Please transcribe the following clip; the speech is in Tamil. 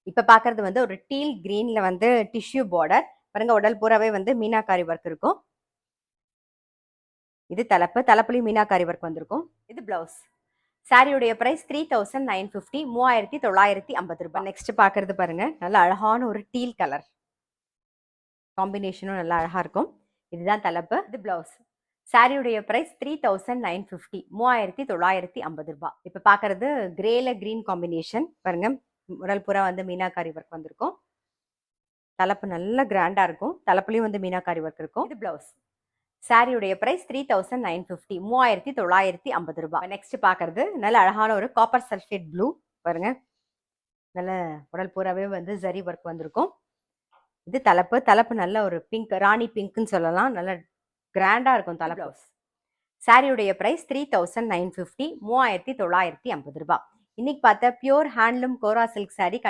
இப்ப பாக்குறது வந்து ஒரு டீல் கிரீன்ல வந்து டிஷ்யூ பார்டர் பாருங்க. உடல் பூராவே வந்து மீனாக்காரி ஒர்க் இருக்கும். இது தலைப்பு, தலைப்புலயும் மீனாக்காரி ஒர்க் வந்திருக்கும். இது பிளவுஸ். சாரியுடைய பிரைஸ் 3950, 3950 ரூபாய். நெக்ஸ்ட் பாக்குறது பாருங்க, நல்ல அழகான ஒரு டீல் கலர் காம்பினேஷனும் நல்லா அழகா இருக்கும். இதுதான் தலைப்பு, இது பிளவுஸ். சாரியுடைய பிரைஸ் 3950, 3950 ரூபாய். இப்ப பாக்குறது கிரேல கிரீன் காம்பினேஷன் பாருங்க. உடல் பூரா வந்து மீனாக்காரி ஒர்க் வந்திருக்கும். தலைப்பு நல்ல கிராண்டா இருக்கும். தலைப்புலயும் வந்து மீனாக்காரி ஒர்க் இருக்கும். இது பிளவுஸ். சாரியுடைய பிரைஸ் 3950, 3950 ரூபாய். நெக்ஸ்ட் பாக்குறது நல்ல அழகான ஒரு காப்பர் சல்ஃபேட் ப்ளூ பாருங்க. நல்ல உடல் பூராவே வந்து ஜரி ஒர்க் வந்திருக்கும். இது தலைப்பு. தலைப்பு நல்ல ஒரு பிங்க், ராணி பிங்க்னு சொல்லலாம். நல்ல கிராண்டா இருக்கும் தலைப்பு. சாரியுடைய பிரைஸ் 3950, 3950 ரூபாய். இன்னைக்கு பார்த்த பியூர் ஹேண்ட்லூம் கோரா சில்க் சாரி கண்டிப்பா